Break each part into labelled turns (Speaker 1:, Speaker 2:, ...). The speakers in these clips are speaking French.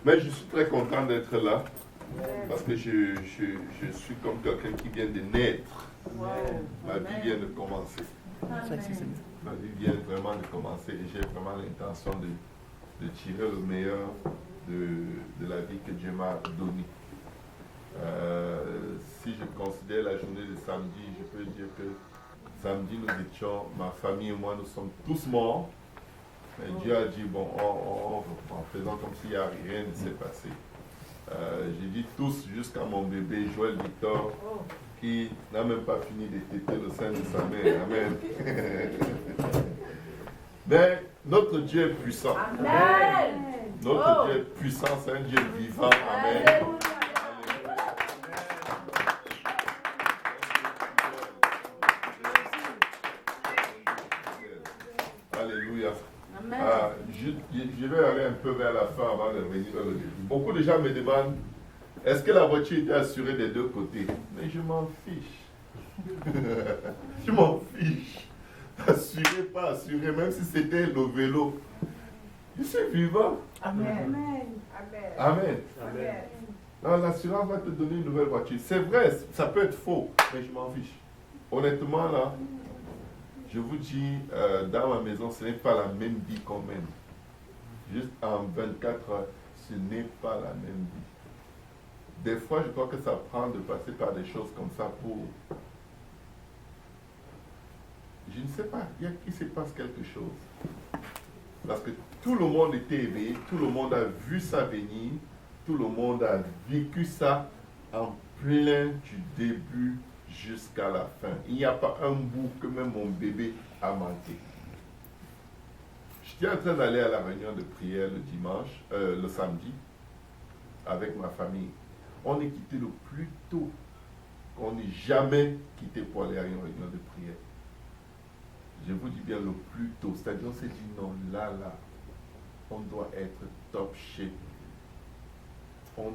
Speaker 1: Mais je suis très content d'être là parce que je suis comme quelqu'un qui vient de naître. Ma vie vient de commencer. Ma vie vient vraiment de commencer et j'ai vraiment l'intention de tirer le meilleur de la vie que Dieu m'a donnée. Si je considère la journée de samedi, je peux dire que samedi nous étions, ma famille et moi, nous sommes tous morts. Mais Dieu a dit, bon, en faisant comme s'il n'y a rien ne s'est passé. J'ai dit tous jusqu'à mon bébé Joël Victor, qui n'a même pas fini de téter le sein de sa mère. Amen. Mais notre Dieu est puissant.
Speaker 2: Amen.
Speaker 1: Notre Dieu est puissant, c'est un Dieu vivant. Amen. Alléluia. Je vais aller un peu vers la fin avant de revenir vers le début. Beaucoup de gens me demandent, est-ce que la voiture était assurée des deux côtés? Mais je m'en fiche. Je m'en fiche. Assuré, pas assuré, même si c'était le vélo. Je suis vivant.
Speaker 2: Amen.
Speaker 1: Amen. Amen. L'assurance va te donner une nouvelle voiture. C'est vrai, ça peut être faux, mais je m'en fiche. Honnêtement, là, je vous dis, dans ma maison, ce n'est pas la même vie qu'on mène. Juste en 24 heures, ce n'est pas la même vie. Des fois, je crois que ça prend de passer par des choses comme ça pour... Je ne sais pas, il se passe quelque chose. Parce que tout le monde était éveillé, tout le monde a vu ça venir, tout le monde a vécu ça en plein du début jusqu'à la fin. Il n'y a pas un bout que même mon bébé a manqué. J'étais en train d'aller à la réunion de prière le dimanche, le samedi, avec ma famille. On est quitté le plus tôt qu'on n'ait jamais quitté pour aller à une réunion de prière. Je vous dis bien le plus tôt. C'est-à-dire, on s'est dit non, là, on doit être top shape. On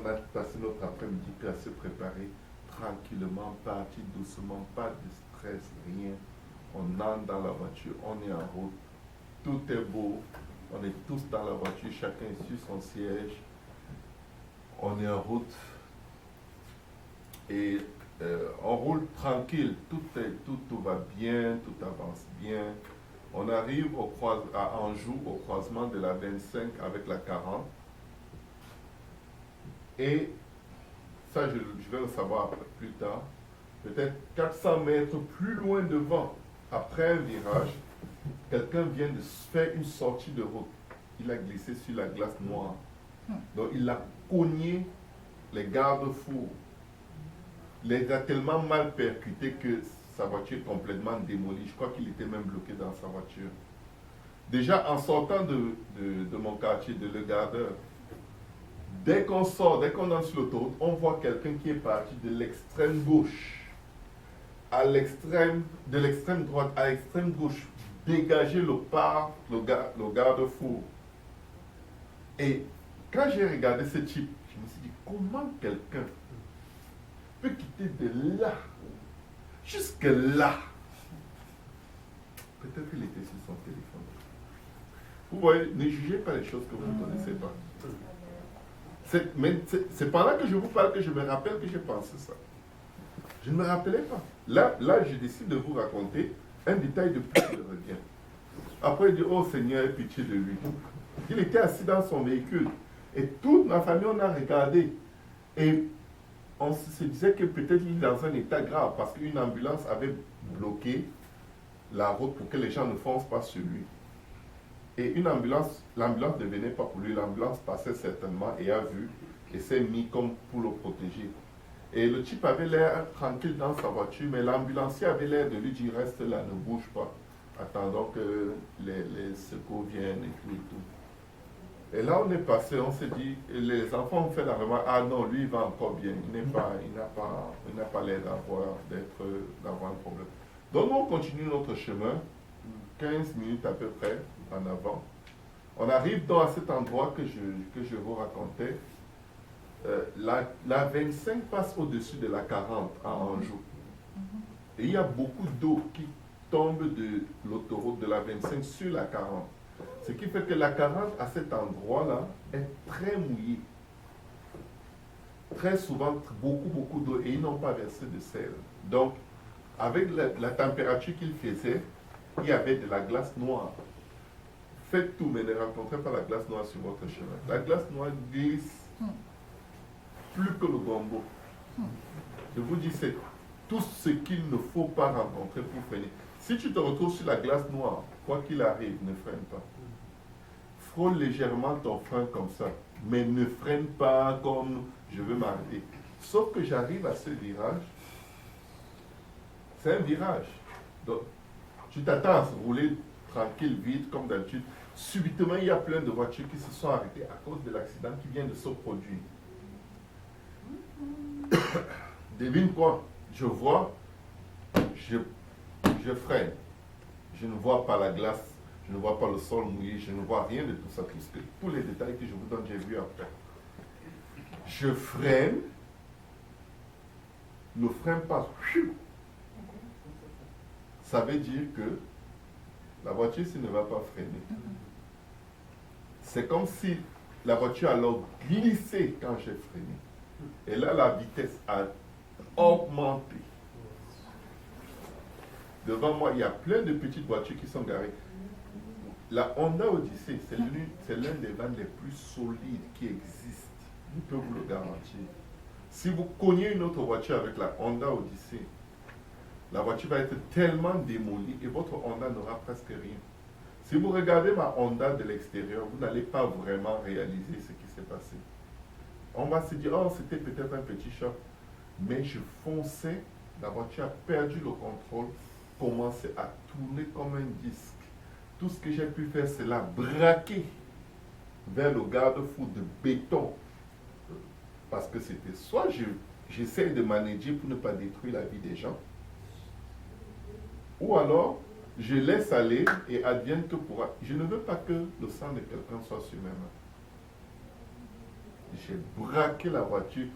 Speaker 1: a passé notre après-midi à se préparer tranquillement, partir doucement, pas de stress, rien. On entre dans la voiture, on est en route, tout est beau, on est tous dans la voiture, chacun est sur son siège, on est en route et on roule tranquille, tout va bien, tout avance bien. On arrive à Anjou, au croisement de la 25 avec la 40. Et ça, je vais le savoir plus tard. Peut-être 400 mètres plus loin devant, après un virage, quelqu'un vient de faire une sortie de route. Il a glissé sur la glace noire. Donc, il a cogné les garde-fous. Il les a tellement mal percuté que sa voiture est complètement démolie. Je crois qu'il était même bloqué dans sa voiture. Déjà, en sortant de mon quartier, de Le Gardeur, dès qu'on sort, dès qu'on entre sur l'autoroute, on voit quelqu'un qui est parti de l'extrême gauche de l'extrême droite à l'extrême gauche, dégager le garde-fou. Et quand j'ai regardé ce type, je me suis dit, comment quelqu'un peut quitter de là jusque là? Peut-être qu'il était sur son téléphone. Vous voyez, ne jugez pas les choses que vous ne connaissez pas. C'est par là que je vous parle que je me rappelle que j'ai pensé ça. Je ne me rappelais pas. Là, je décide de vous raconter un détail de plus qui revient. Après, il dit, oh Seigneur, aie pitié de lui. Il était assis dans son véhicule. Et toute ma famille, on a regardé. Et on se disait que peut-être il est dans un état grave parce qu'une ambulance avait bloqué la route pour que les gens ne foncent pas sur lui. Et l'ambulance ne venait pas pour lui, l'ambulance passait certainement et a vu et s'est mis comme pour le protéger. Et le type avait l'air tranquille dans sa voiture, mais l'ambulancier avait l'air de lui dire reste là, ne bouge pas, attendant que les secours viennent et tout et tout. Et là on est passé, on s'est dit, les enfants ont fait la remarque, ah non, lui il va encore bien, il n'a pas l'air d'avoir un problème. Donc on continue notre chemin, 15 minutes à peu près en avant. On arrive donc à cet endroit que je vous racontais. La 25 passe au-dessus de la 40 à Anjou. Et il y a beaucoup d'eau qui tombe de l'autoroute de la 25 sur la 40. Ce qui fait que la 40 à cet endroit-là est très mouillée. Très souvent, beaucoup d'eau et ils n'ont pas versé de sel. Donc, avec la température qu'il faisait, il y avait de la glace noire. Faites tout, mais ne rencontrez pas la glace noire sur votre chemin. La glace noire glisse plus que le gombo. Je vous dis, c'est tout ce qu'il ne faut pas rencontrer pour freiner. Si tu te retrouves sur la glace noire, quoi qu'il arrive, ne freine pas. Frôle légèrement ton frein comme ça, mais ne freine pas comme je veux m'arrêter. Sauf que j'arrive à ce virage, c'est un virage. Donc, tu t'attends à rouler tranquille, vite, comme d'habitude. Subitement, il y a plein de voitures qui se sont arrêtées à cause de l'accident qui vient de se produire. Devine quoi? Je vois, je freine. Je ne vois pas la glace, je ne vois pas le sol mouillé, je ne vois rien de tout ça. Tous les détails que je vous donne, j'ai vu après. Je freine, le frein passe. Ça veut dire que la voiture, s'il ne va pas freiner, c'est comme si la voiture alors glissé quand j'ai freiné. Et là, la vitesse a augmenté. Devant moi, il y a plein de petites voitures qui sont garées. La Honda Odyssey, c'est l'un des vannes les plus solides qui existent. Je peux vous le garantir. Si vous cognez une autre voiture avec la Honda Odyssey, la voiture va être tellement démolie et votre Honda n'aura presque rien. Si vous regardez ma Honda de l'extérieur, vous n'allez pas vraiment réaliser ce qui s'est passé. On va se dire, oh, c'était peut-être un petit choc. Mais je fonçais, la voiture a perdu le contrôle, commençait à tourner comme un disque. Tout ce que j'ai pu faire, c'est la braquer vers le garde-fou de béton. Parce que c'était soit j'essaie de manager pour ne pas détruire la vie des gens, ou alors je laisse aller et advienne que pourra. Je ne veux pas que le sang de quelqu'un soit sur mes mains. J'ai braqué la voiture.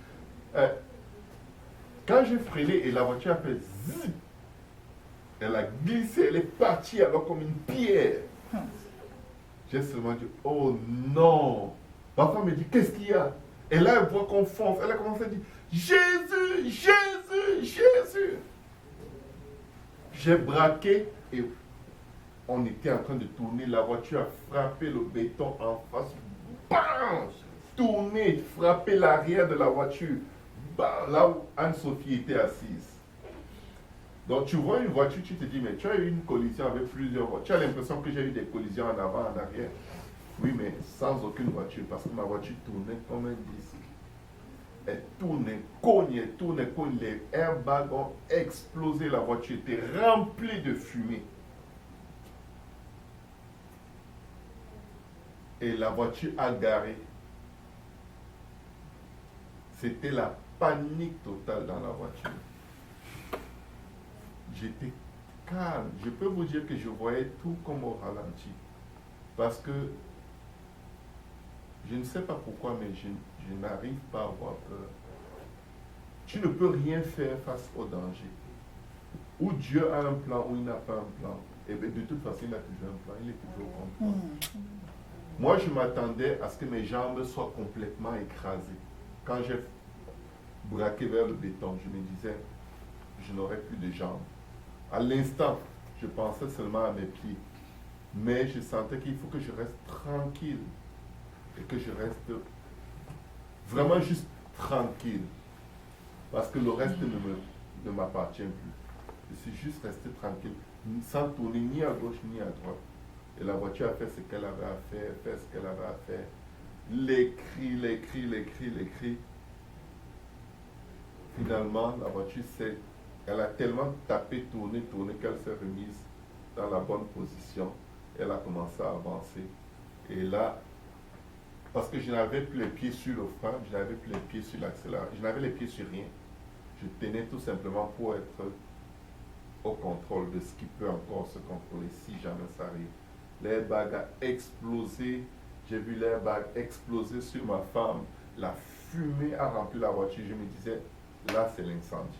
Speaker 1: Quand j'ai freiné et la voiture a fait zip, elle a glissé, elle est partie alors comme une pierre. J'ai seulement dit, oh non. Ma femme me dit, qu'est-ce qu'il y a? Et là, elle voit qu'on fonce. Elle a commencé à dire, Jésus, Jésus, Jésus. J'ai braqué et on était en train de tourner. La voiture a frappé le béton en face. Bam! Tourné, frappé l'arrière de la voiture. Bam! Là où Anne-Sophie était assise. Donc tu vois une voiture, tu te dis, mais tu as eu une collision avec plusieurs voitures. Tu as l'impression que j'ai eu des collisions en avant, en arrière. Oui, mais sans aucune voiture, parce que ma voiture tournait comme un disque. Elle tournait, cognait, tournait, cognait. Les airbags ont explosé, la voiture était remplie de fumée. Et la voiture a garé. C'était la panique totale dans la voiture. J'étais calme. Je peux vous dire que je voyais tout comme au ralenti. Parce que je ne sais pas pourquoi, mais je n'arrive pas à avoir peur. Tu ne peux rien faire face au danger. Ou Dieu a un plan, ou il n'a pas un plan. Et bien, de toute façon, il a toujours un plan. Il est toujours content. Moi, je m'attendais à ce que mes jambes soient complètement écrasées. Quand j'ai braqué vers le béton, je me disais, je n'aurai plus de jambes. À l'instant, je pensais seulement à mes pieds. Mais je sentais qu'il faut que je reste tranquille. Et que je reste vraiment juste tranquille. Parce que le reste ne m'appartient plus. Je suis juste resté tranquille, sans tourner ni à gauche ni à droite. Et la voiture a fait ce qu'elle avait à faire, fait ce qu'elle avait à faire. Les cris. Finalement, la voiture elle a tellement tapé, tourné, qu'elle s'est remise dans la bonne position. Elle a commencé à avancer. Et là, parce que je n'avais plus les pieds sur le frein, je n'avais plus les pieds sur l'accélérateur, je n'avais les pieds sur rien. Je tenais tout simplement pour être au contrôle de ce qui peut encore se contrôler si jamais ça arrive. L'airbag a explosé, j'ai vu l'airbag exploser sur ma femme, la fumée a rempli la voiture, je me disais, là c'est l'incendie.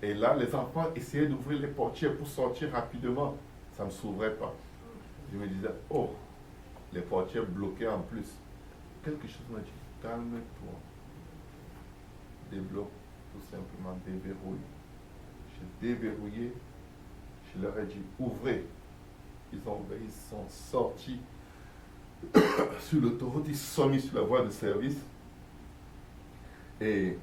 Speaker 1: Et là, les enfants essayaient d'ouvrir les portières pour sortir rapidement. Ça ne s'ouvrait pas. Je me disais, oh, les portières bloquées en plus. Quelque chose m'a dit, calme-toi. Débloque, tout simplement, déverrouille. J'ai déverrouillé, je leur ai dit, ouvrez. Ils ont ouvert, ils sont sortis sur l'autoroute, ils se sont mis sur la voie de service. Et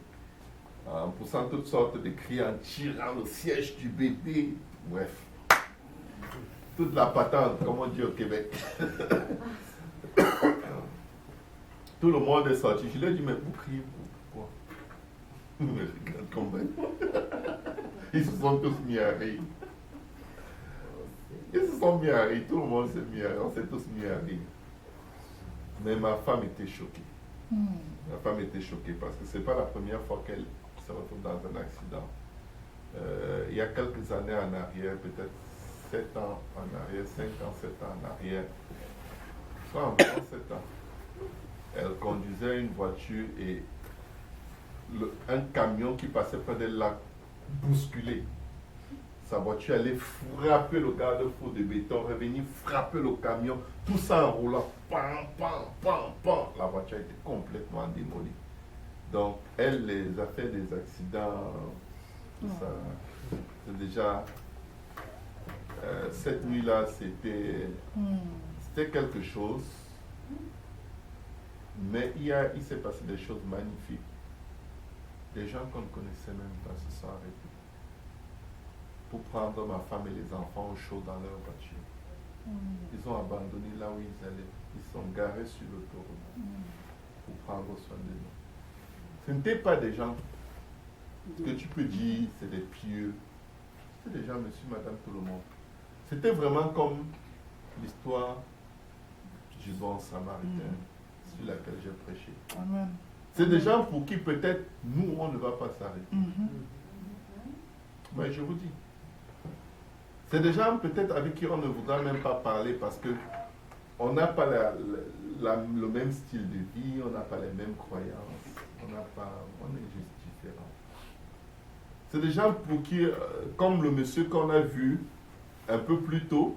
Speaker 1: en poussant toutes sortes de cris, en tirant le siège du bébé, bref. Toute la patente, comme on dit au Québec. Tout le monde est sorti. Je lui ai dit, mais vous criez pourquoi? Mais regarde combien. Ils se sont tous mis à rire. Ils se sont mis à rire, tout le monde s'est mis à rire, on s'est tous mis à rire. Mais ma femme était choquée. Ma femme était choquée parce que ce n'est pas la première fois qu'elle se retrouve dans un accident. Il y a quelques années en arrière, peut-être 7 ans en arrière, 5 ans, 7 ans en arrière, soit environ 7 ans, elle conduisait une voiture et un camion qui passait près d'elle l'a bousculé. Sa voiture allait frapper le garde-fou de béton, revenir frapper le camion, tout ça en roulant. Pam, pam, pam, pam. La voiture était complètement démolie. Donc, elle les a fait des accidents. C'est déjà. Cette nuit-là, c'était quelque chose. Mais il s'est passé des choses magnifiques. Des gens qu'on ne connaissait même pas se sont arrêtés pour prendre ma femme et les enfants au chaud dans leur voiture. Ils ont abandonné là où ils allaient. Ils sont garés sur l'autoroute pour prendre soin de nous. Ce n'étaient pas des gens que tu peux dire, c'est des pieux. C'était des gens, monsieur, madame, tout le monde. C'était vraiment comme l'histoire du bon samaritain sur laquelle j'ai prêché.
Speaker 2: Amen.
Speaker 1: C'est des gens pour qui peut-être nous, on ne va pas s'arrêter. Mais je vous dis, c'est des gens peut-être avec qui on ne voudra même pas parler parce que on n'a pas le même style de vie, on n'a pas les mêmes croyances, on est juste différents. C'est des gens pour qui, comme le monsieur qu'on a vu un peu plus tôt,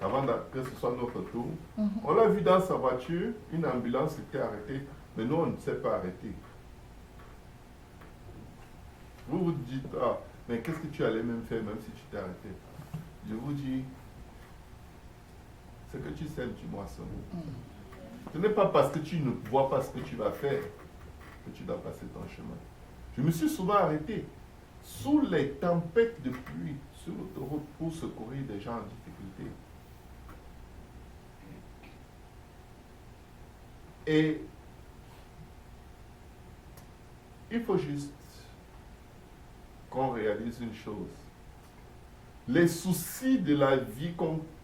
Speaker 1: avant que ce soit notre tour, on l'a vu dans sa voiture, une ambulance était arrêtée, mais nous on ne s'est pas arrêté. Vous vous dites, ah, mais qu'est-ce que tu allais même faire même si tu t'es arrêté? Je vous dis, c'est que tu sèmes, tu moissonnes. Ce n'est pas parce que tu ne vois pas ce que tu vas faire que tu dois passer ton chemin. Je me suis souvent arrêté sous les tempêtes de pluie sur l'autoroute pour secourir des gens en difficulté. Et il faut juste qu'on réalise une chose. Les soucis de la vie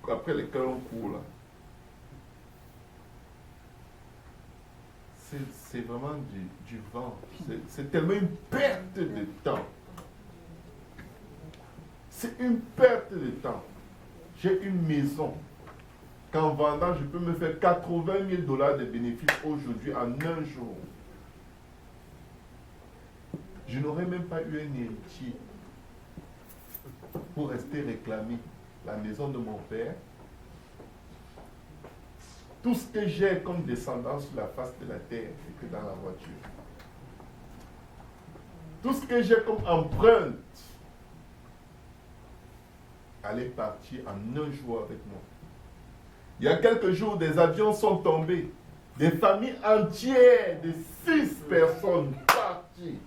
Speaker 1: après lesquels on court, là, c'est vraiment du vent. C'est tellement une perte de temps. C'est une perte de temps. J'ai une maison qu'en vendant, je peux me faire 80 000 $ de bénéfices aujourd'hui en un jour. Je n'aurais même pas eu un héritier pour rester réclamer la maison de mon père. Tout ce que j'ai comme descendance sur la face de la terre, c'est que dans la voiture. Tout ce que j'ai comme empreinte, allait partir en un jour avec moi. Il y a quelques jours, des avions sont tombés. Des familles entières de 6 personnes parties.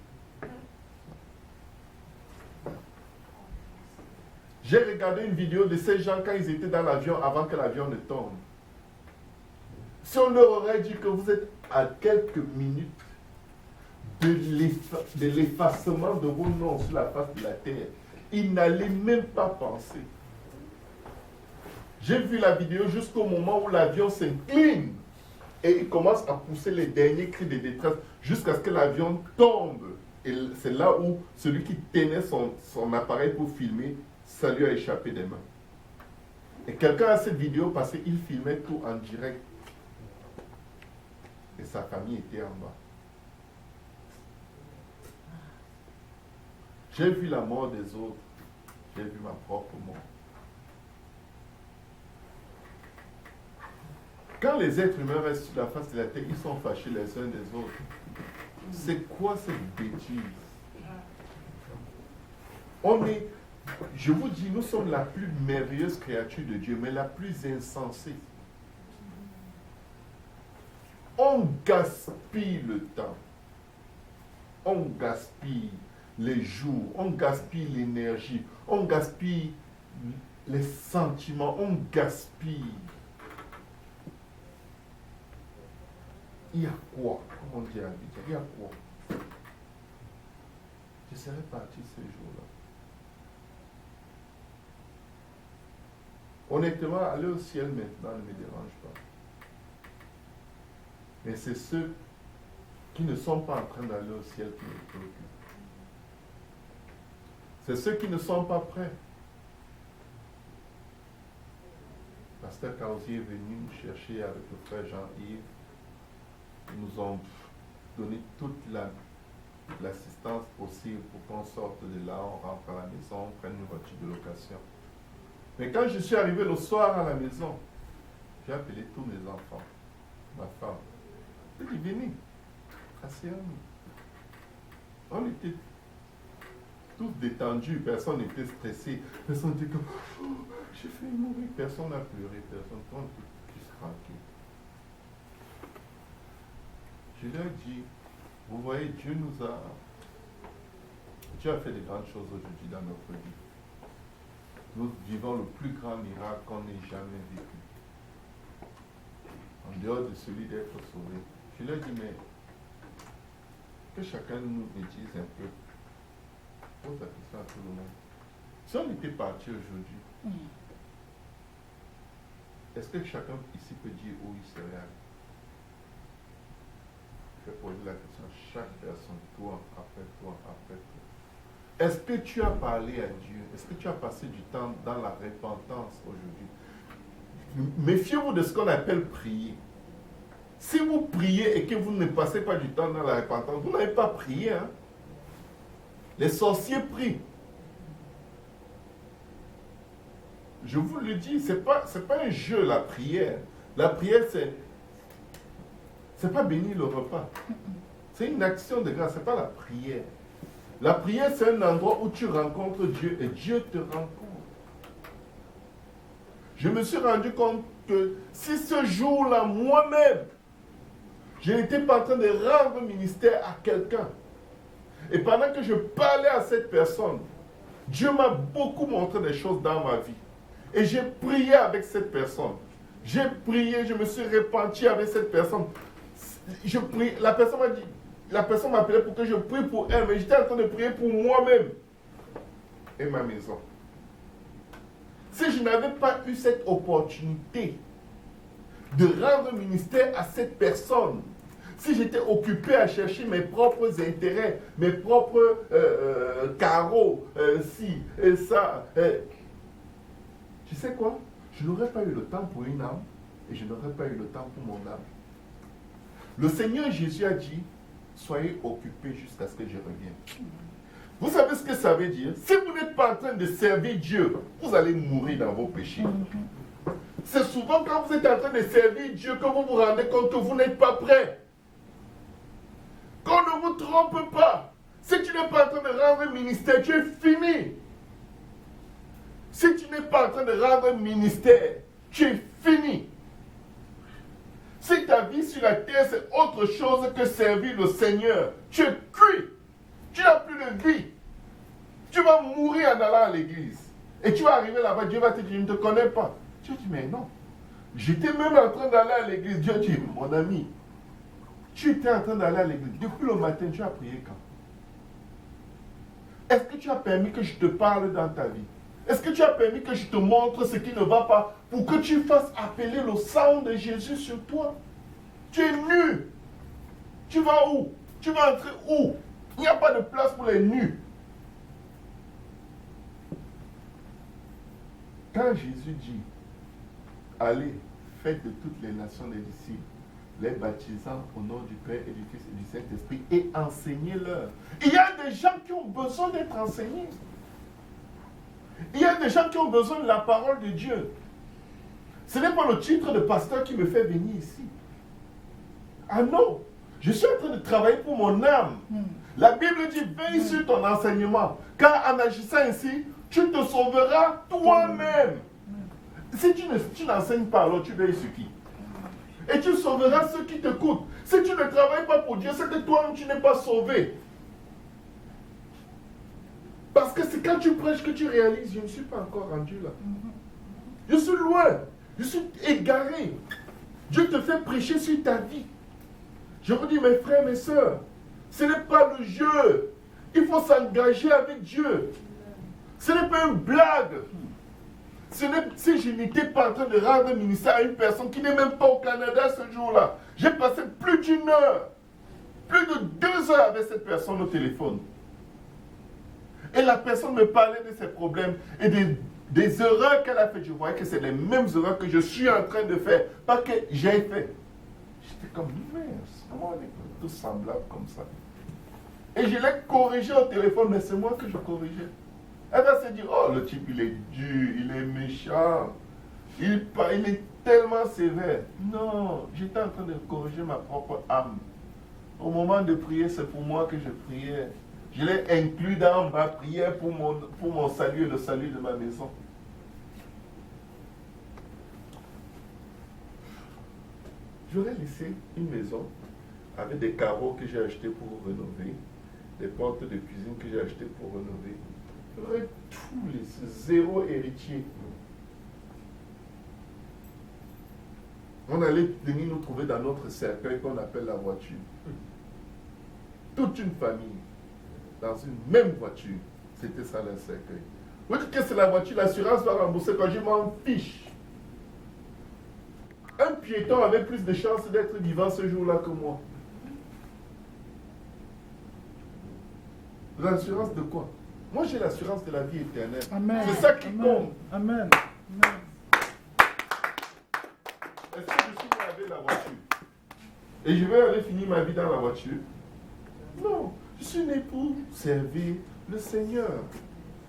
Speaker 1: J'ai regardé une vidéo de ces gens quand ils étaient dans l'avion avant que l'avion ne tombe. Si on leur aurait dit que vous êtes à quelques minutes de l'effacement de vos noms sur la face de la terre, ils n'allaient même pas penser. J'ai vu la vidéo jusqu'au moment où l'avion s'incline et il commence à pousser les derniers cris de détresse jusqu'à ce que l'avion tombe. Et c'est là où celui qui tenait son appareil pour filmer, ça lui a échappé des mains. Et quelqu'un a cette vidéo parce qu'il filmait tout en direct. Et sa famille était en bas. J'ai vu la mort des autres. J'ai vu ma propre mort. Quand les êtres humains restent sur la face de la terre, ils sont fâchés les uns des autres. C'est quoi cette bêtise? Je vous dis, nous sommes la plus merveilleuse créature de Dieu, mais la plus insensée. On gaspille le temps. On gaspille les jours. On gaspille l'énergie. On gaspille les sentiments. On gaspille. Il y a quoi? Comme on dit à Abidjan, il y a quoi? Je serais parti ce jour-là. Honnêtement, aller au ciel maintenant ne me dérange pas. Mais c'est ceux qui ne sont pas en train d'aller au ciel qui me préoccupent. C'est ceux qui ne sont pas prêts. Pasteur Kausi est venu nous chercher avec le frère Jean-Yves. Ils nous ont donné toute l'assistance possible pour qu'on sorte de là, on rentre à la maison, on prenne une voiture de location. Mais quand je suis arrivé le soir à la maison, j'ai appelé tous mes enfants, ma femme. J'ai dit, venez, asseyons-nous. On était tous détendus, personne n'était stressé, personne n'était comme, oh, j'ai fait mourir, personne n'a pleuré, personne, tout le monde était plus tranquille. Je leur ai dit, vous voyez, Dieu a fait de grandes choses aujourd'hui dans notre vie. Nous vivons le plus grand miracle qu'on ait jamais vécu. En dehors de celui d'être sauvé. Je leur ai dit, mais que chacun nous dise un peu. Pose la question à tout le monde. Si on était parti aujourd'hui, est-ce que chacun ici peut dire où il serait allé? Je vais poser la question à chaque personne, toi, après toi, après toi. Est-ce que tu as parlé à Dieu? Est-ce que tu as passé du temps dans la repentance aujourd'hui? Méfiez-vous de ce qu'on appelle prier. Si vous priez et que vous ne passez pas du temps dans la repentance, vous n'avez pas prié. Hein? Les sorciers prient. Je vous le dis, ce n'est pas un jeu la prière. La prière, c'est pas bénir le repas. C'est une action de grâce, ce n'est pas la prière. La prière, c'est un endroit où tu rencontres Dieu et Dieu te rencontre. Je me suis rendu compte que si ce jour-là, moi-même, je n'étais pas en train de rendre ministère à quelqu'un, et pendant que je parlais à cette personne, Dieu m'a beaucoup montré des choses dans ma vie. Et j'ai prié avec cette personne. J'ai prié, je me suis repenti avec cette personne. Je prie, la personne m'appelait pour que je prie pour elle, mais j'étais en train de prier pour moi-même et ma maison. Si je n'avais pas eu cette opportunité de rendre ministère à cette personne, si j'étais occupé à chercher mes propres intérêts, mes propres carreaux, ci et ça, tu sais quoi? Je n'aurais pas eu le temps pour une âme et je n'aurais pas eu le temps pour mon âme. Le Seigneur Jésus a dit, soyez occupés jusqu'à ce que je revienne. Vous savez ce que ça veut dire? Si vous n'êtes pas en train de servir Dieu, vous allez mourir dans vos péchés. C'est souvent quand vous êtes en train de servir Dieu que vous vous rendez compte que vous n'êtes pas prêt. Qu'on ne vous trompe pas. Si tu n'es pas en train de rendre un ministère, tu es fini. Si tu n'es pas en train de rendre un ministère, tu es fini. Si ta vie sur la terre, c'est autre chose que servir le Seigneur, tu es cuit. Tu n'as plus de vie. Tu vas mourir en allant à l'église. Et tu vas arriver là-bas, Dieu va te dire, je ne te connais pas. Tu dis, mais non. J'étais même en train d'aller à l'église. Dieu dit, mon ami, tu étais en train d'aller à l'église. Depuis le matin, tu as prié quand? Est-ce que tu as permis que je te parle dans ta vie? Est-ce que tu as permis que je te montre ce qui ne va pas pour que tu fasses appeler le sang de Jésus sur toi? Tu es nu. Tu vas où? Tu vas entrer où? Il n'y a pas de place pour les nus. Quand Jésus dit, allez, faites de toutes les nations des disciples, les baptisant au nom du Père et du Fils et du Saint-Esprit, et enseignez-leur. Il y a des gens qui ont besoin d'être enseignés. Il y a des gens qui ont besoin de la parole de Dieu. Ce n'est pas le titre de pasteur qui me fait venir ici. Ah non, je suis en train de travailler pour mon âme. La Bible dit, veille sur ton enseignement, car en agissant ainsi, tu te sauveras toi-même. Si tu n'enseignes pas, alors tu veilles sur qui? Et tu sauveras ceux qui t'écoutent. Si tu ne travailles pas pour Dieu, c'est que toi-même tu n'es pas sauvé. Parce que c'est quand tu prêches que tu réalises, je ne suis pas encore rendu là. Je suis loin, je suis égaré. Dieu te fait prêcher sur ta vie. Je vous dis, mes frères, mes soeurs, ce n'est pas le jeu. Il faut s'engager avec Dieu. Ce n'est pas une blague. Si je n'étais pas en train de rendre un ministère à une personne qui n'est même pas au Canada ce jour-là, j'ai passé plus d'1 heure, plus de 2 heures avec cette personne au téléphone. Et la personne me parlait de ses problèmes et des erreurs qu'elle a faites. Je voyais que c'est les mêmes erreurs que je suis en train de faire, pas que j'ai fait. J'étais comme, mince, comment on est tous semblables comme ça? Et je l'ai corrigé au téléphone, mais c'est moi que je corrigeais. Elle va se dire, oh, le type, il est dur, il est méchant, il est tellement sévère. Non, j'étais en train de corriger ma propre âme. Au moment de prier, c'est pour moi que je priais. Je l'ai inclus dans ma prière pour mon salut et le salut de ma maison. J'aurais laissé une maison avec des carreaux que j'ai achetés pour rénover, des portes de cuisine que j'ai achetées pour rénover. J'aurais tout laissé, zéro héritier. On allait venir nous trouver dans notre cercueil qu'on appelle la voiture. Toute une famille, dans une même voiture. C'était ça le cercueil. Vous dites que c'est la voiture, l'assurance va rembourser quand je m'en fiche. Un piéton avait plus de chances d'être vivant ce jour-là que moi. L'assurance de quoi? Moi, j'ai l'assurance de la vie éternelle. C'est ça qui compte.
Speaker 2: Amen.
Speaker 1: Est-ce que je suis né avec la voiture? Et je vais aller finir ma vie dans la voiture? Non. Je suis né pour servir le Seigneur.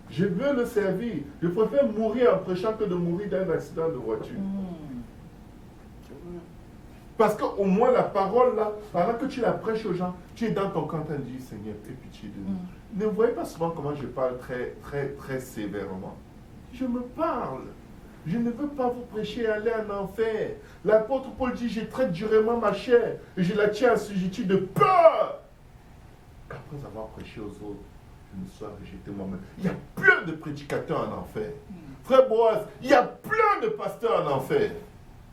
Speaker 1: Je veux le servir. Je préfère mourir en prêchant que de mourir d'un accident de voiture. Parce qu'au moins la parole là, pendant que tu la prêches aux gens, tu es dans ton camp et dis Seigneur, aie pitié de nous. Ne voyez pas souvent comment je parle très sévèrement. Je me parle. Je ne veux pas vous prêcher et aller en enfer. L'apôtre Paul dit, je traite durement ma chair et je la tiens assujettie de peur. Après avoir prêché aux autres, je me sois rejeté moi-même. Il y a plein de prédicateurs en enfer. Frère Boaz, il y a plein de pasteurs en enfer.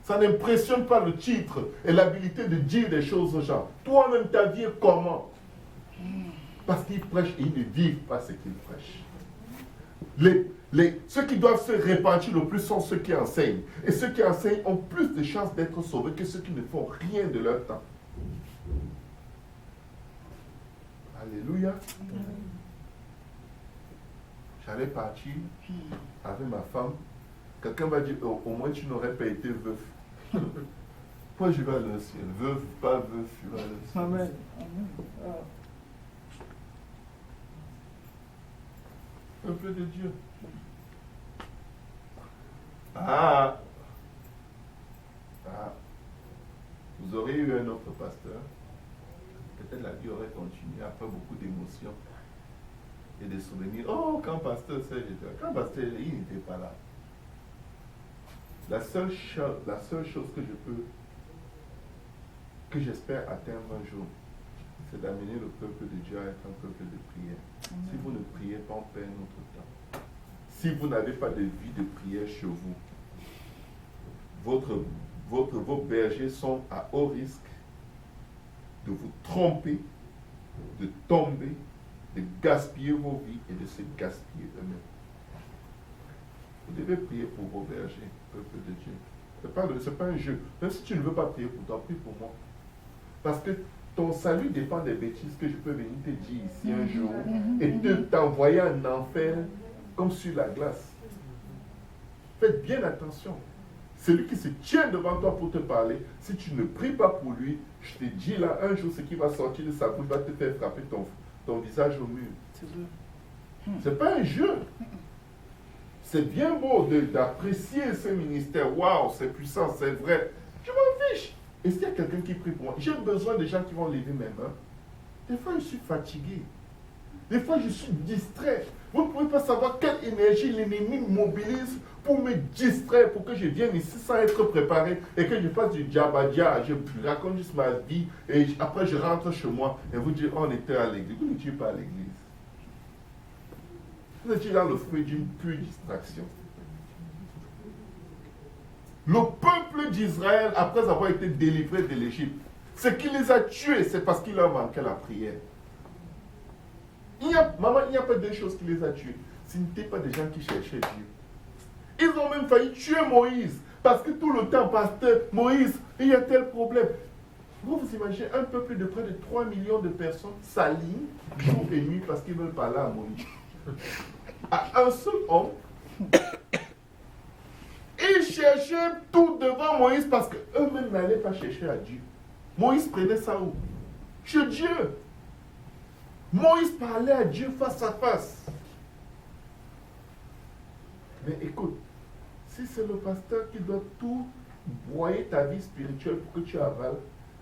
Speaker 1: Ça n'impressionne pas le titre et l'habilité de dire des choses aux gens. Toi-même, ta vie est comment? Parce qu'ils prêchent et ils ne vivent pas ce qu'ils prêchent. Ceux qui doivent se repentir le plus sont ceux qui enseignent. Et ceux qui enseignent ont plus de chances d'être sauvés que ceux qui ne font rien de leur temps. Alléluia. J'allais partir avec ma femme. Quelqu'un va dire, au moins tu n'aurais pas été veuf. Moi je vais aller au ciel. Veuf, pas veuf, je vais aller au ciel.
Speaker 2: Amen.
Speaker 1: Un peu de Dieu. Ah. Vous auriez eu un autre pasteur. Peut-être la vie aurait continué après beaucoup d'émotions et de souvenirs. Oh, quand pasteur Serge était là. Quand pasteur, il n'était pas là. La seule chose que j'espère atteindre un jour, c'est d'amener le peuple de Dieu à être un peuple de prière. Amen. Si vous ne priez pas, on perd notre temps. Si vous n'avez pas de vie de prière chez vous, vos bergers sont à haut risque de vous tromper, de tomber, de gaspiller vos vies et de se gaspiller eux-mêmes. Vous devez prier pour vos bergers, peuple de Dieu. Ce n'est pas un jeu. Même si tu ne veux pas prier pour toi, prie pour moi. Parce que ton salut dépend des bêtises que je peux venir te dire ici un jour et t'envoyer en enfer comme sur la glace. Faites bien attention. Celui qui se tient devant toi pour te parler, si tu ne pries pas pour lui, je te dis là, un jour, ce qui va sortir de sa bouche va te faire frapper ton visage au mur. Ce n'est pas un jeu. c'est bien beau d'apprécier ce ministère. Waouh, c'est puissant, c'est vrai. Je m'en fiche. Et s'il y a quelqu'un qui prie pour moi, j'ai besoin de gens qui vont lever mes mains. Des fois, je suis fatigué. Des fois, je suis distrait. Vous ne pouvez pas savoir quelle énergie l'ennemi mobilise pour me distraire, pour que je vienne ici sans être préparé et que je fasse du djabadia. Je raconte juste ma vie et après je rentre chez moi et vous dites, on était à l'église. Vous n'étiez pas à l'église. Vous étiez dans le fruit d'une pure distraction. Le peuple d'Israël, après avoir été délivré de l'Égypte, ce qui les a tués, c'est parce qu'il leur manquait la prière. Maman, il n'y a pas deux choses qui les a tués. Ce n'étaient pas des gens qui cherchaient Dieu. Ils ont même failli tuer Moïse. Parce que tout le temps, pasteur, Moïse, il y a tel problème. Vous imaginez un peuple de près de 3 millions de personnes s'alignent jour et nuit parce qu'ils veulent parler à Moïse. À un seul homme, ils cherchaient tout devant Moïse parce qu'eux-mêmes n'allaient pas chercher à Dieu. Moïse prenait ça où? Chez Dieu. Moïse parlait à Dieu face à face. Mais écoute, si c'est le pasteur qui doit tout broyer ta vie spirituelle pour que tu avales,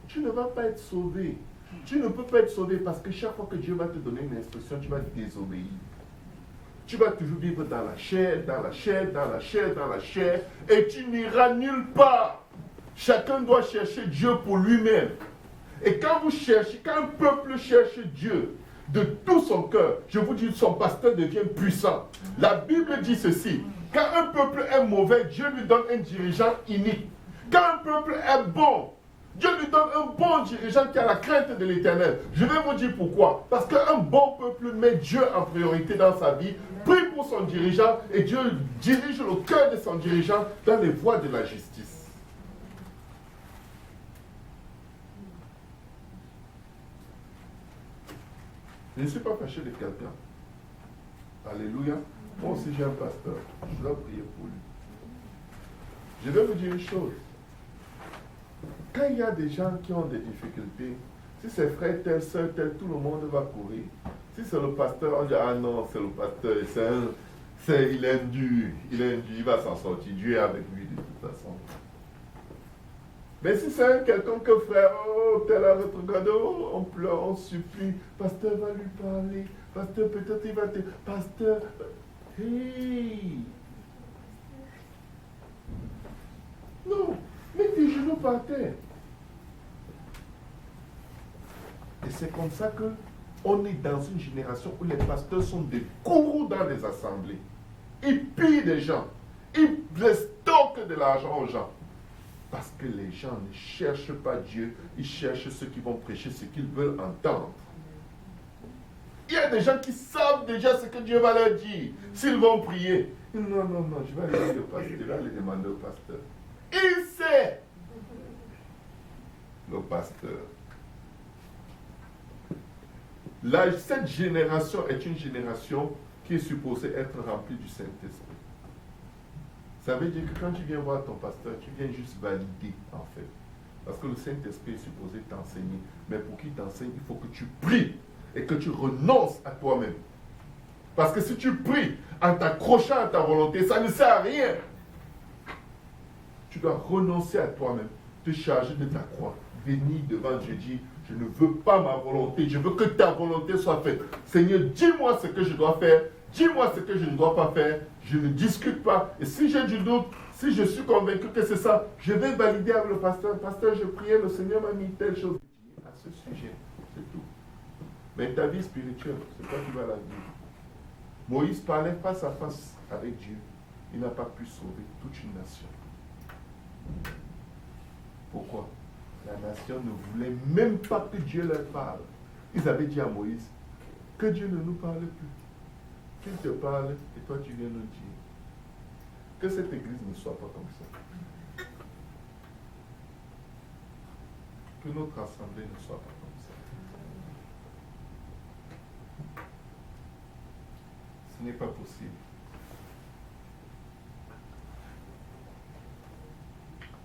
Speaker 1: tu ne vas pas être sauvé. Tu ne peux pas être sauvé parce que chaque fois que Dieu va te donner une instruction, tu vas désobéir. Tu vas toujours vivre dans la chair, dans la chair, dans la chair, dans la chair, et tu n'iras nulle part. Chacun doit chercher Dieu pour lui-même. Et quand vous cherchez, quand un peuple cherche Dieu de tout son cœur, je vous dis, son pasteur devient puissant. La Bible dit ceci, quand un peuple est mauvais, Dieu lui donne un dirigeant inique. Quand un peuple est bon, Dieu lui donne un bon dirigeant qui a la crainte de l'Éternel. Je vais vous dire pourquoi. Parce qu'un bon peuple met Dieu en priorité dans sa vie, prie pour son dirigeant et Dieu dirige le cœur de son dirigeant dans les voies de la justice. Je ne suis pas fâché de quelqu'un. Alléluia. Moi aussi j'ai un pasteur. Je dois prier pour lui. Je vais vous dire une chose. Quand il y a des gens qui ont des difficultés, si c'est frère tel, soeur tel, tout le monde va courir. Si c'est le pasteur, on dit, ah non, c'est le pasteur, il est dur, il va s'en sortir, Dieu est avec lui de toute façon. Mais si c'est quelqu'un que frère, oh, tel a regardé, oh, on pleure, on supplie, pasteur va lui parler, pasteur peut-être il va te, pasteur, hey! Non, mets tes genoux par terre. Et c'est comme ça que on est dans une génération où les pasteurs sont des gourous dans les assemblées. Ils pillent des gens, ils stockent de l'argent aux gens. Parce que les gens ne cherchent pas Dieu, ils cherchent ceux qui vont prêcher ce qu'ils veulent entendre. Il y a des gens qui savent déjà ce que Dieu va leur dire. S'ils vont prier, non, je vais aller dire au pasteur, je vais aller demander au pasteur. Il sait, le pasteur. Là, cette génération est une génération qui est supposée être remplie du Saint-Esprit. Ça veut dire que quand tu viens voir ton pasteur, tu viens juste valider en fait. Parce que le Saint-Esprit est supposé t'enseigner. Mais pour qu'il t'enseigne, il faut que tu pries et que tu renonces à toi-même. Parce que si tu pries en t'accrochant à ta volonté, ça ne sert à rien. Tu dois renoncer à toi-même, te charger de ta croix, venir devant Dieu, dire, je ne veux pas ma volonté, je veux que ta volonté soit faite. Seigneur, dis-moi ce que je dois faire, dis-moi ce que je ne dois pas faire, je ne discute pas. Et si j'ai du doute, si je suis convaincu que c'est ça, je vais valider avec le pasteur. Pasteur, je priais, le Seigneur m'a mis telle chose à ce sujet, c'est tout. Mais ta vie spirituelle, c'est toi qui vas la vivre. Moïse parlait face à face avec Dieu. Il n'a pas pu sauver toute une nation. Pourquoi? La nation ne voulait même pas que Dieu leur parle. Ils avaient dit à Moïse, que Dieu ne nous parle plus. Qu'il te parle et toi tu viens nous dire. Que cette église ne soit pas comme ça. Que notre assemblée ne soit pas comme ça. Ce n'est pas possible.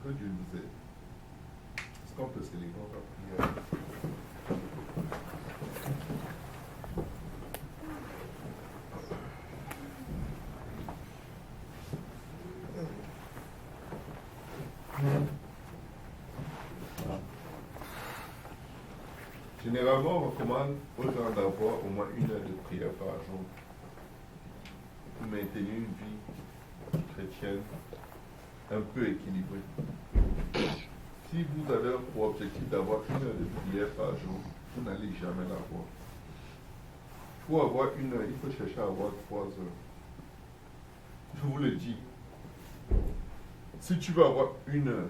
Speaker 1: Que Dieu nous aide. Est-ce qu'on peut se lever, on va prier. Généralement, on recommande aux gens d'avoir au moins 1 heure de prière par jour pour maintenir une vie chrétienne un peu équilibrée. Si vous avez pour objectif d'avoir 1 heure de prière par jour, vous n'allez jamais l'avoir. Pour avoir 1 heure, il faut chercher à avoir 3 heures. Je vous le dis. Si tu veux avoir 1 heure,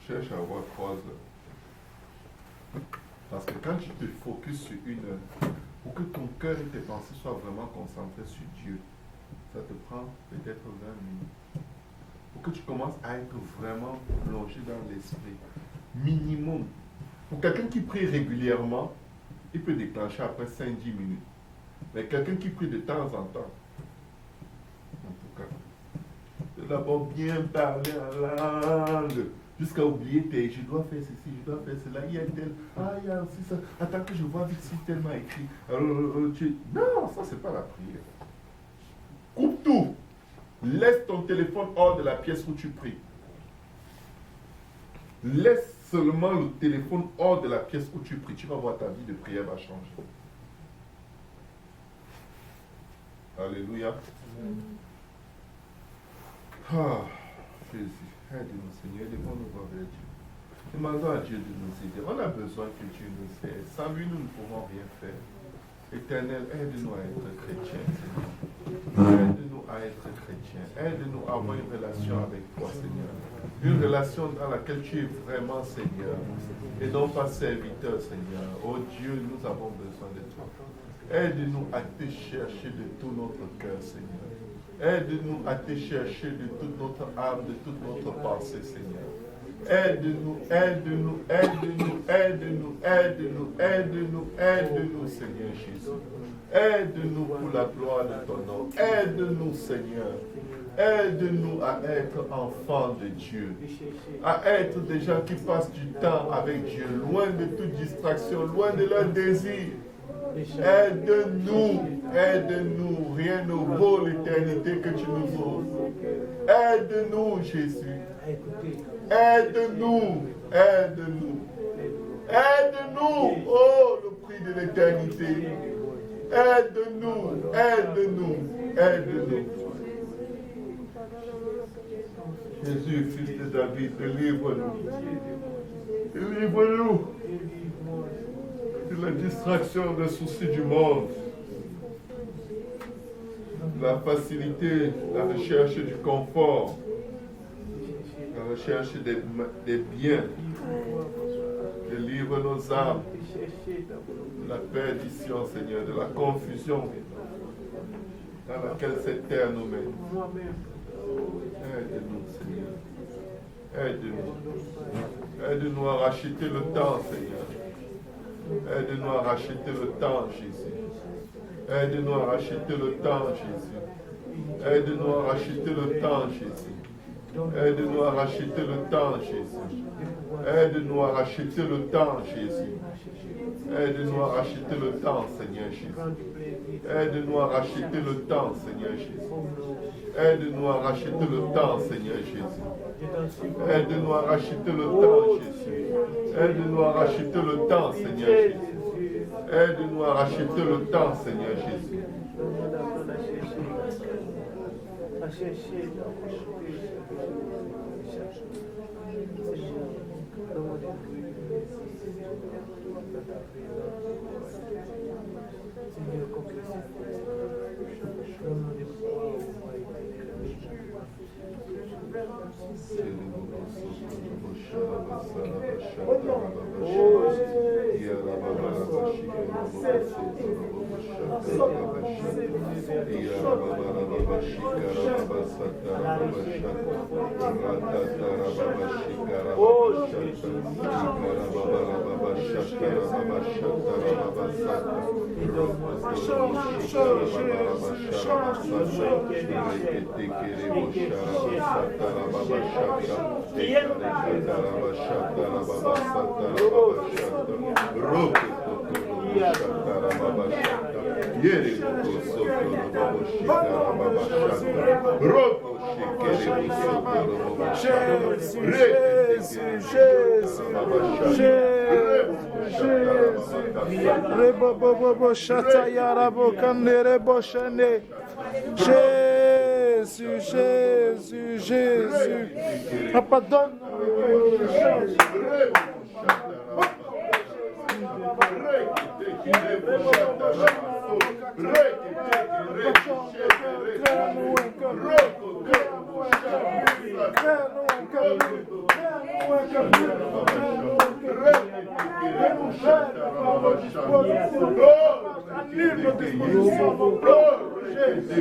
Speaker 1: cherche à avoir 3 heures. Parce que quand tu te focuses sur 1 heure, pour que ton cœur et tes pensées soient vraiment concentrés sur Dieu, ça te prend peut-être 20 minutes. Pour que tu commences à être vraiment plongé dans l'esprit. Minimum. Pour quelqu'un qui prie régulièrement, il peut déclencher après 5-10 minutes. Mais quelqu'un qui prie de temps en temps, en tout cas, de d'abord bien parler en langue, jusqu'à oublier je dois faire ceci, je dois faire cela, il y a tel, il y a aussi ça, attends que je vois vite si tellement écrit. Non, ça c'est pas la prière. Coupe tout. Laisse ton téléphone hors de la pièce où tu pries. Laisse seulement le téléphone hors de la pièce où tu pries. Tu vas voir, ta vie de prière va changer. Alléluia. Jésus, aide-nous Seigneur, aide-nous voir vers Dieu. Demandons à Dieu de nous aider. On a besoin que Dieu nous aide. Sans lui, nous ne pouvons rien faire. Éternel, aide-nous à être chrétiens, Seigneur. Aide-nous à être chrétiens. Aide-nous à avoir une relation avec toi, Seigneur. Une relation dans laquelle tu es vraiment, Seigneur. Et non pas serviteur, Seigneur. Oh Dieu, nous avons besoin de toi. Aide-nous à te chercher de tout notre cœur, Seigneur. Aide-nous à te chercher de toute notre âme, de toute notre pensée, Seigneur. Aide-nous, aide-nous, aide-nous, aide-nous, aide-nous, aide-nous, aide-nous, Seigneur Jésus. Aide-nous pour la gloire de ton nom. Aide-nous, Seigneur. Aide-nous à être enfants de Dieu. À être des gens qui passent du temps avec Dieu, loin de toute distraction, loin de leurs désirs. Aide-nous, aide-nous, rien ne vaut l'éternité que tu nous offres. Aide-nous, Jésus. Aide-nous, aide-nous. Aide-nous, oh, le prix de l'éternité. Aide-nous, aide-nous, aide-nous. Jésus, fils de David, délivre-nous. Délivre-nous de la distraction des soucis du monde, la facilité, la recherche du confort, la recherche des biens. Délivre nos âmes de la perdition, Seigneur, de la confusion dans laquelle cette terre nous met. Aide-nous, Seigneur. Aide-nous. Aide-nous à racheter le temps, Seigneur. Aide-nous à racheter le temps, Jésus. Aide-nous à racheter le temps, Jésus. Aide-nous à racheter le temps, Jésus. Aide-nous à racheter le temps, Jésus. Aide-nous à racheter le temps, Jésus. Aide-nous à racheter le temps, Seigneur Jésus. Aide-nous à racheter le temps, Seigneur Jésus. Aide-nous à racheter le temps, Seigneur Jésus. Aide-nous à racheter le temps, Jésus. Aide-nous à racheter le temps, Seigneur Jésus. Aide-nous à racheter le temps, Seigneur Jésus.
Speaker 2: Rebobobo Shataya Rabo Kandere Boshane. Jésus, Jésus, Jésus. Papa, donne-nous le change.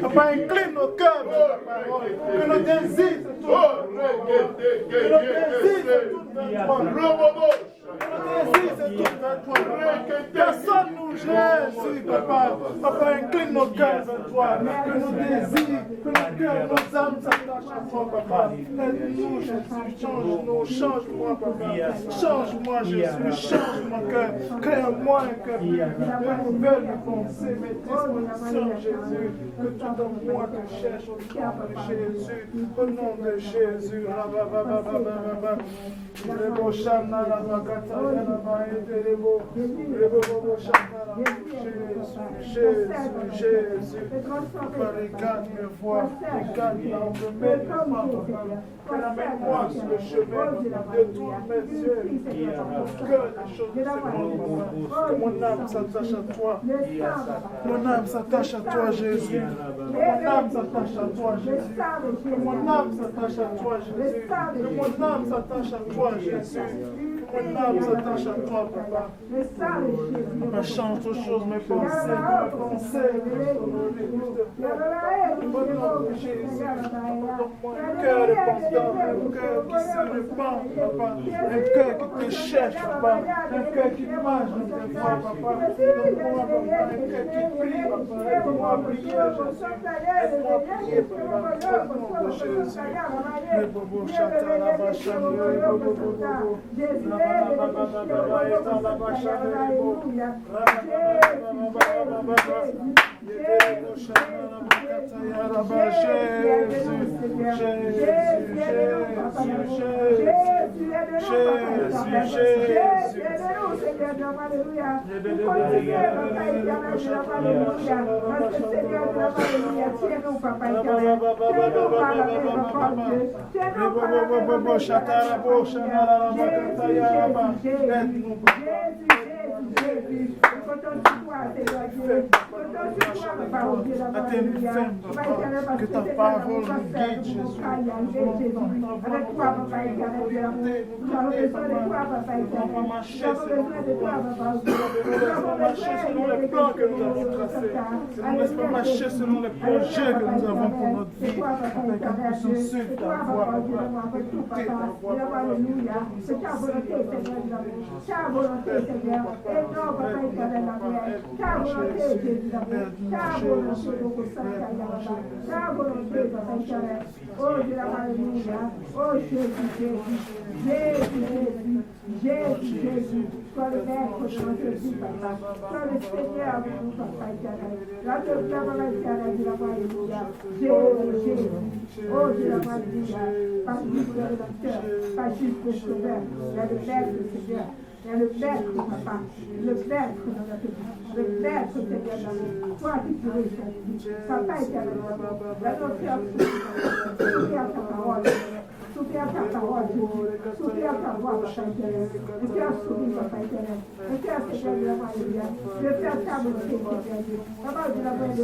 Speaker 2: Papa, incline nos cœurs, que nos désirs se tournent, que nos désirs se tournent vers toi. Personne-nous, Jésus, Papa. Papa, incline nos cœurs vers toi. Que nos désirs, que nos cœurs, nos âmes s'attachent à toi, Papa. Aide-nous, Jésus. Change-nous, change-moi, Papa. Change-moi, Jésus. Change mon cœur. Crée en moi un cœur. De nouvelles pensées, mes dispositions, Jésus. Que tout en moi te cherche au nom de Jésus. Au nom de Jésus. Jésus, regarde mes voix, regarde ramène-moi sur le chemin de tous mes yeux, mon cœur des choses de ce monde, que mon âme s'attache à toi, mon âme s'attache à toi, Jésus, que mon âme s'attache à toi, Jésus, que mon âme s'attache à toi, Jésus, que mon âme s'attache à toi, Jésus. Mon âme s'attache à toi, Papa. Papa, change toutes choses, mes pensées, au nom de Jésus. Donne-moi un cœur repentant, un cœur qui se répand, Papa. Un cœur qui te cherche, Papa. Un cœur qui marche dans tes voies, Papa. Donne-moi, Papa, un cœur qui prie, Papa. Aide-moi à prier, Jésus. Aide-moi à prier, Papa. Au nom de Jésus. Mais Bobo, Chata, la Bacha, que ta parole nous guide, Jésus. On va marcher selon les plans que nous avons tracés. Ne nous laisse pas marcher selon les projets que nous avons pour notre vie. Afin que nous puissions suivre ta voix, écouter ta voix. C'est ta volonté, Seigneur. Ta volonté, Seigneur. Et non, Papa, éternel, ta volonté, Jésus. Ta volonté, ta volonté, Papa, éternel. Oh, Dieu, alléluia. Oh, Jésus, Jésus. Jésus, Jésus. Jésus, Jésus. Sois le maître de notre vie, Papa. Sois le Seigneur de nous, Papa, éternel. La te flamme, éternel, Dieu, alléluia. Jésus, Jésus. Oh, Dieu, alléluia. Pas juste le docteur, pas juste le sauveur, mais le maître, Seigneur. Et le maître, Papa, le maître de notre vie, le maître, Seigneur, dans nous. Toi qui purifies sa vie. Papa éternel, la notre cœur souffre ta parole, souffre ta parole, souffre ta voix, Papa éternel. Le cœur soumis, Papa éternel. Le cœur, Seigneur, de la Alléluia. Le cœur ta volonté, Seigneur. Papa, de la voix de Dieu.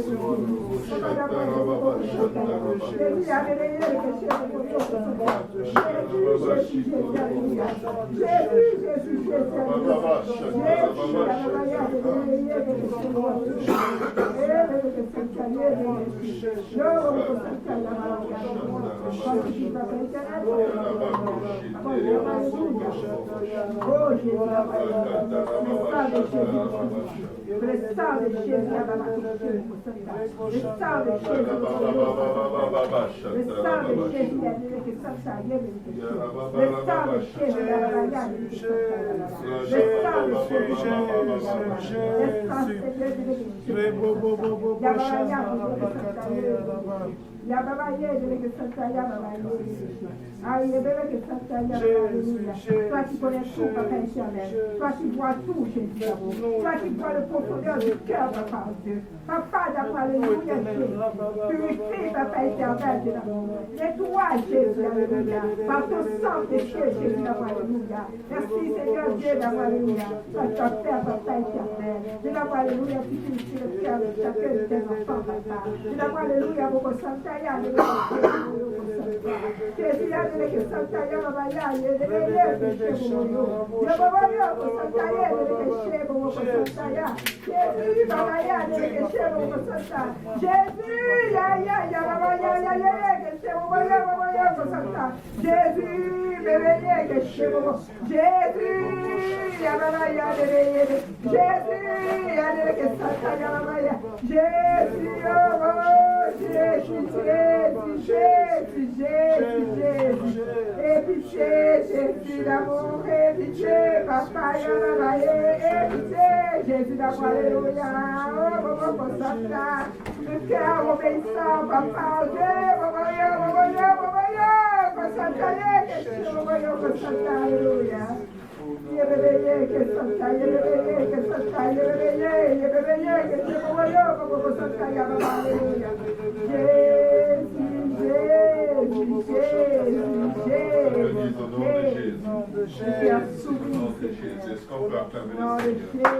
Speaker 2: Papa, de la voix de Dieu. Jésus, amenez les questions de Dieu. Jésus, Jésus, Alléluia. Jésus, Jésus, Jésus.
Speaker 3: Toi qui connais tout, Papa éternel. Toi qui vois tout, Jésus d'amour. Toi qui vois le profondeur du cœur, Papa Dieu. Papa d'amour, alléluia, Jésus. Purifie, Papa éternel, Dieu d'amour. Nettoie, Jésus, alléluia. Par ton sang péché, Jésus d'amour, alléluia. Merci, Seigneur Dieu d'amour, alléluia. Par ton Père, Papa éternel. Dieu d'amour, alléluia, tu purifies le cœur de chacun de tes enfants, Papa. Dieu d'amour, alléluia, beaucoup Santaya, alléluia. Jésus, alléluia, Santaya, Babaya, alléluia, Jésus, Jésus d'amour, pitié, papa, pitié, Jésus d'amour, alléluia, oh, mon Santa, le cœur obéissant, papa, alléluia.
Speaker 1: Est-ce qu'on peut acclamer le Seigneur?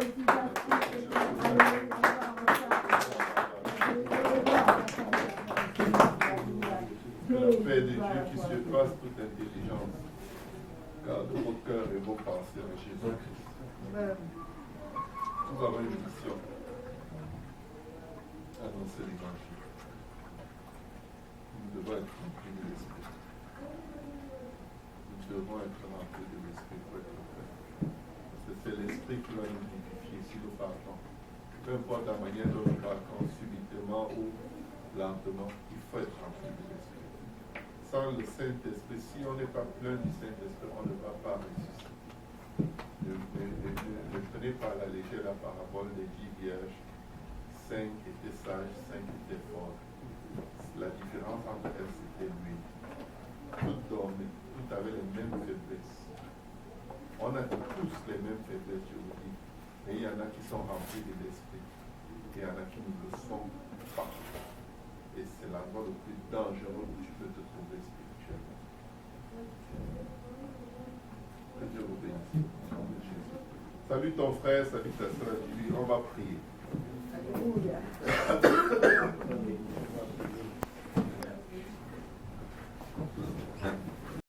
Speaker 1: Que la paix de Dieu qui surpasse toute intelligence garde vos cœurs et vos pensées en Jésus-Christ. Nous avons une mission. Annoncer l'évangile. Nous devons être remplis de l'esprit. Nous devons être remplis de l'esprit pour être faits. Parce que c'est l'esprit qui va nous vivifier si nous partons. Peu importe la manière dont nous partons, subitement ou lentement, il faut être rempli de l'esprit. Sans le Saint-Esprit, si on n'est pas plein du Saint-Esprit, on ne va pas résister. Ne prenez pas à la légère la parabole des 10 vierges. 5 étaient sages, 5 étaient forts. La différence entre elles, c'était lui. Toutes dormaient, toutes avaient les mêmes faiblesses. On a tous les mêmes faiblesses, je vous dis. Mais il y en a qui sont remplis de l'esprit. Et il y en a qui ne le sont pas. Et c'est l'endroit le plus dangereux où tu peux te trouver spirituellement. Que Dieu vous bénisse. Au nom de Jésus. Salut ton frère, salut ta soeur. On va prier. Alléluia.